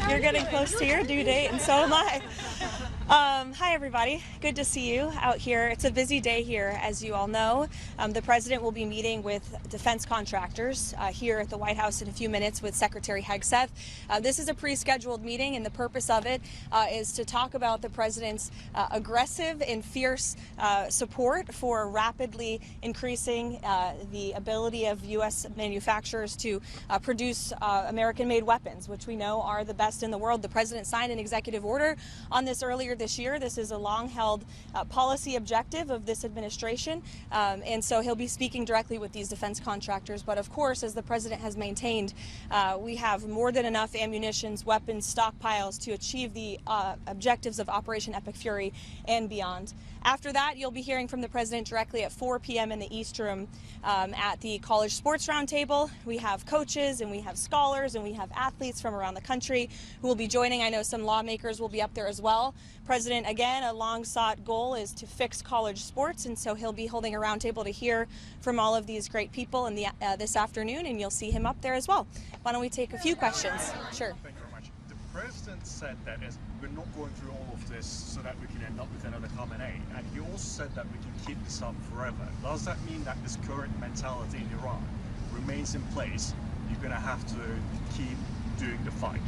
You're getting close to your due date, and so am I. Hi, everybody. Good to see you out here. It's a busy day here, as you all know. The president will be meeting with defense contractors here at the White House in a few minutes with Secretary Hegseth. This is a pre-scheduled meeting, and the purpose of it is to talk about the president's aggressive and fierce support for rapidly increasing the ability of U.S. manufacturers to produce American-made weapons, which we know are the best in the world. The president signed an executive order on this earlier this year. This is a long-held policy objective of this administration, and so he'll be speaking directly with these defense contractors. But of course, as the president has maintained, we have more than enough ammunitions, weapons, stockpiles to achieve the objectives of Operation Epic Fury and beyond. After that, you'll be hearing from the president directly at 4 p.m. in the East Room at the College Sports Roundtable. We have coaches and we have scholars and we have athletes from around the country who will be joining. I know some lawmakers will be up there as well. President, again, a long-sought goal is to fix college sports, and so he'll be holding a roundtable to hear from all of these great people in this afternoon, and you'll see him up there as well. Why don't we take a few questions? Sure. Thank you very much. The president said that we're not going through all of this so that we can end up with another Khamenei, and he also said that we can keep this up forever. Does that mean that this current mentality in Iran remains in place? You're going to have to keep doing the fight.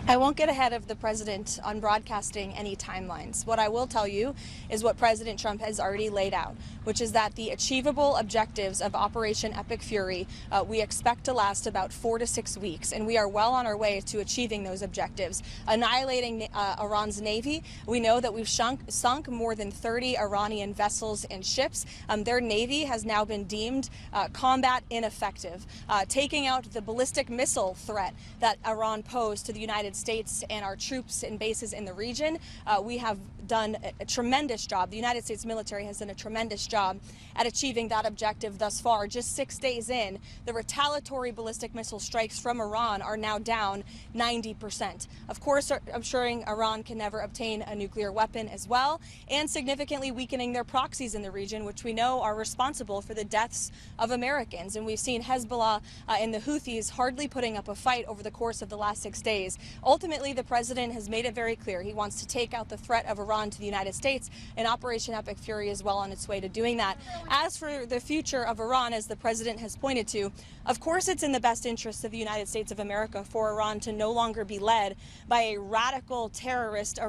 I won't get ahead of the president on broadcasting any timelines. What I will tell you is what President Trump has already laid out, which is that the achievable objectives of Operation Epic Fury we expect to last about 4 to 6 weeks, and we are well on our way to achieving those objectives. Annihilating Iran's navy, we know that we've sunk more than 30 Iranian vessels and ships. Their navy has now been deemed combat ineffective. Taking out the ballistic missile threat that Iran posed to the United States and our troops and bases in the region, we have done a tremendous job. The United States military has done a tremendous job at achieving that objective thus far. Just 6 days in, the retaliatory ballistic missile strikes from Iran are now down 90%. Of course, ensuring Iran can never obtain a nuclear weapon as well, and significantly weakening their proxies in the region, which we know are responsible for the deaths of Americans. And we've seen Hezbollah and the Houthis hardly putting up a fight over the course of the last 6 days. Ultimately, the president has made it very clear he wants to take out the threat of Iran to the United States, and Operation Epic Fury is well on its way to doing that. As for the future of Iran, as the president has pointed to, of course it's in the best interest of the United States of America for Iran to no longer be led by a radical terrorist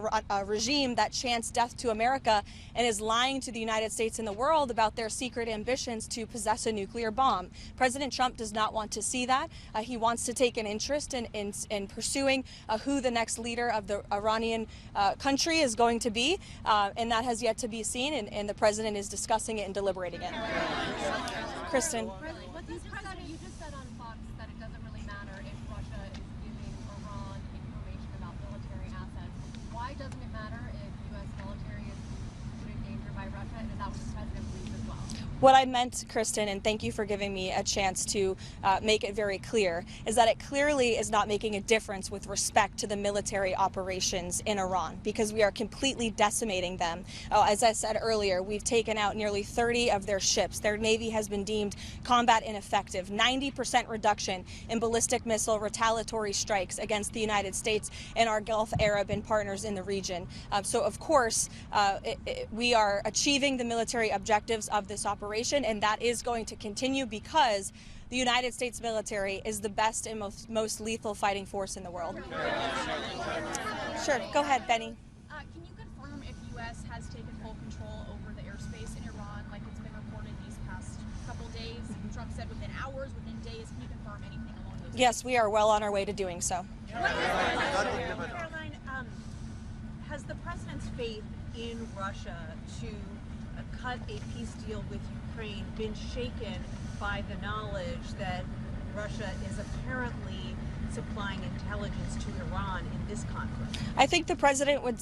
regime that chants death to America and is lying to the United States and the world about their secret ambitions to possess a nuclear bomb. President Trump does not want to see that. He wants to take an interest in pursuing who the next leader of the Iranian country is going to be, and that has yet to be seen, and the president is discussing it and deliberating it. Kristen. You just said on Fox that it doesn't really matter if Russia is giving Iran information about military assets. Why doesn't it matter if U.S. military is put in danger by Russia, and is that what the president believes as well? What I meant, Kristen, and thank you for giving me a chance to make it very clear, is that it clearly is not making a difference with respect to the military operations in Iran, because we are completely decimating them. As I said earlier, we've taken out nearly 30 of their ships. Their navy has been deemed combat ineffective. 90% reduction in ballistic missile retaliatory strikes against the United States and our Gulf Arab and partners in the region. So, of course, we are achieving the military objectives of this operation, and that is going to continue because the United States military is the best and most lethal fighting force in the world. Sure, go ahead, Benny. Can you confirm if U.S. has taken full control over the airspace in Iran, like it's been reported these past couple days? Trump said within hours, within days. Can you confirm anything along those lines? Yes, we are well on our way to doing so. Karoline, has the president's faith in Russia to cut a peace deal with Ukraine been shaken by the knowledge that Russia is apparently supplying intelligence to Iran in this conflict? I think the president would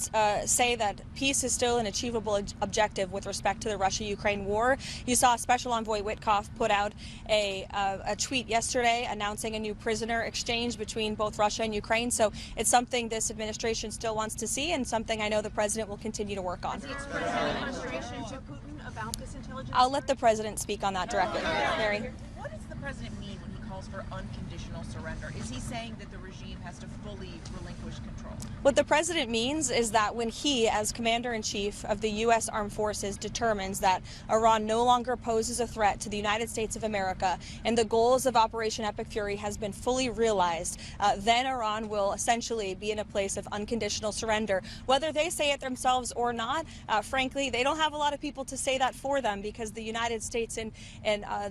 say that peace is still an achievable objective with respect to the Russia-Ukraine war. You saw Special Envoy Witkoff put out a tweet yesterday announcing a new prisoner exchange between both Russia and Ukraine. So it's something this administration still wants to see, and something I know the president will continue to work on. Has he expressed any frustration to Putin about this intelligence? I'll let the president speak on that directly. Mary. What does the president mean when he calls calls for unconditional surrender. Is he saying that the regime has to fully relinquish control? What the president means is that when he, as commander-in-chief of the U.S. Armed Forces, determines that Iran no longer poses a threat to the United States of America and the goals of Operation Epic Fury has been fully realized, then Iran will essentially be in a place of unconditional surrender. Whether they say it themselves or not, frankly, they don't have a lot of people to say that for them, because the United States and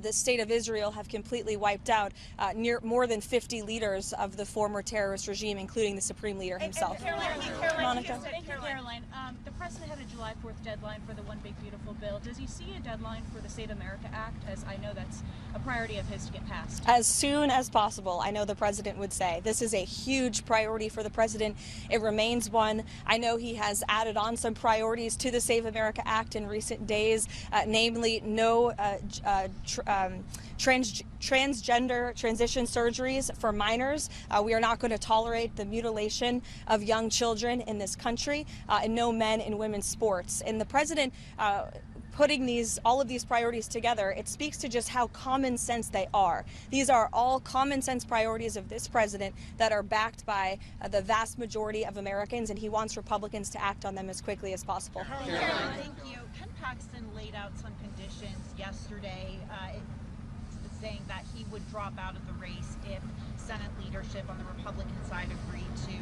the state of Israel have completely wiped out more than 50 leaders of the former terrorist regime, including the supreme leader himself. Monica. Thank you, Karoline. The president had a July 4th deadline for the One Big Beautiful Bill. Does he see a deadline for the Save America Act, as I know that's a priority of his to get passed? As soon as possible, I know the president would say. This is a huge priority for the president. It remains one. I know he has added on some priorities to the Save America Act in recent days, namely no transgender transition surgeries for minors. We are not going to tolerate the mutilation of young children in this country, and no men in women's sports. And the president putting all of these priorities together, it speaks to just how common sense they are. These are all common sense priorities of this president that are backed by the vast majority of Americans, and he wants Republicans to act on them as quickly as possible. Thank you. Ken Paxton laid out some conditions yesterday, saying that he would drop out of the race if Senate leadership on the Republican side agreed to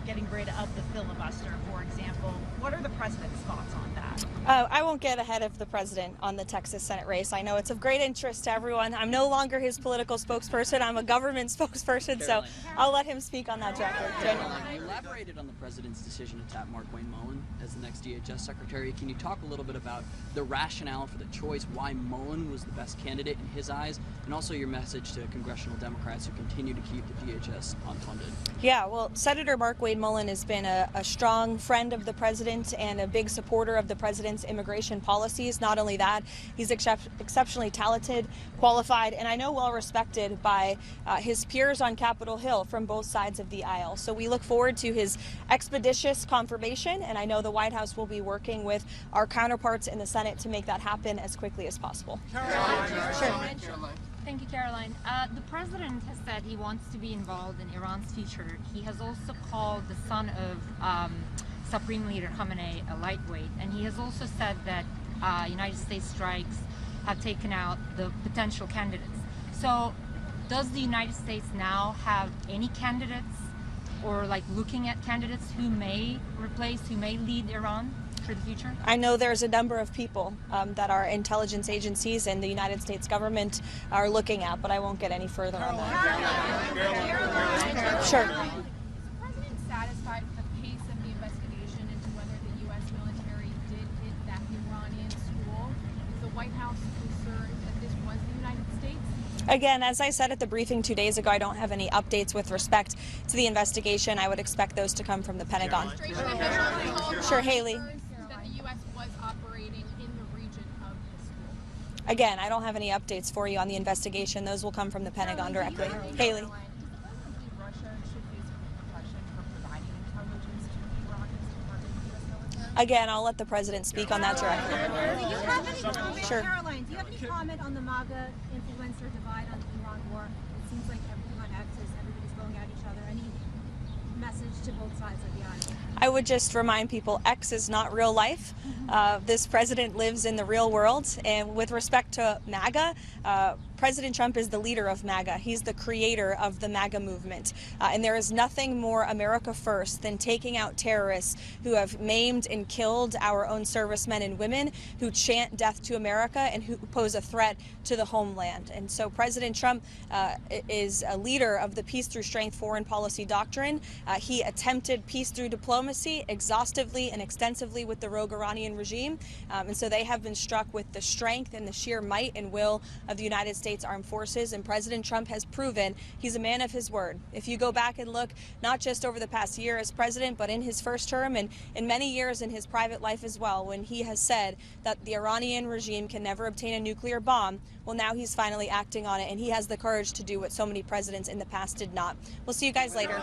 getting rid of the filibuster, for example. What are the president's thoughts on that? I won't get ahead of the president on the Texas Senate race. I know it's of great interest to everyone. I'm no longer his political spokesperson. I'm a government spokesperson, so I'll let him speak on that directly. You elaborated on the president's decision to tap Markwayne Mullin as the next DHS secretary. Can you talk a little bit about the rationale for the choice, why Mullin was the best candidate in his eyes, and also your message to congressional Democrats who continue to keep the DHS unfunded? Yeah, well, Senator Markwayne Mullin has been a strong friend of the president and a big supporter of the president's immigration policies. Not only that, he's exceptionally talented, qualified, and I know well respected by his peers on Capitol Hill from both sides of the aisle. So we look forward to his expeditious confirmation, and I know the White House will be working with our counterparts in the Senate to make that happen as quickly as possible. Thank you, Karoline. The president has said he wants to be involved in Iran's future. He has also called the son of Supreme Leader Khamenei a lightweight, and he has also said that United States strikes have taken out the potential candidates. So does the United States now have any candidates, or looking at candidates who may replace, who may lead Iran for the future? I know there's a number of people that our intelligence agencies and the United States government are looking at, but I won't get any further on that. Sure. Is the president satisfied with the pace of the investigation into whether the U.S. military did hit that Iranian school? Is the White House concerned that this was the United States? Again, as I said at the briefing 2 days ago, I don't have any updates with respect to the investigation. I would expect those to come from the Pentagon. Sure, Haley. That the U.S. was operating in the region of the school. Again, I don't have any updates for you on the investigation. Those will come from the Pentagon directly. Haley. Does the president think Russia should face repercussion for providing intelligence to the Iranians to target the U.S. military? Again, I'll let the president speak on that directly. Do you have any comment, Sure. Karoline, do you have any comment on the MAGA influencer divide on the Iran war? It seems like everything on X is everybody's going at each other. Any message to both sides of the aisle? I would just remind people X is not real life. This president lives in the real world. And with respect to MAGA, President Trump is the leader of MAGA. He's the creator of the MAGA movement. And there is nothing more America first than taking out terrorists who have maimed and killed our own servicemen and women, who chant death to America and who pose a threat to the homeland. And so President Trump is a leader of the peace through strength foreign policy doctrine. He attempted peace through diplomacy exhaustively and extensively with the rogue Iranian regime. And so they have been struck with the strength and the sheer might and will of the United States Armed Forces, and President Trump has proven he's a man of his word. If you go back and look, not just over the past year as president, but in his first term and in many years in his private life as well, when he has said that the Iranian regime can never obtain a nuclear bomb, well, now he's finally acting on it, and he has the courage to do what so many presidents in the past did not. We'll see you guys later.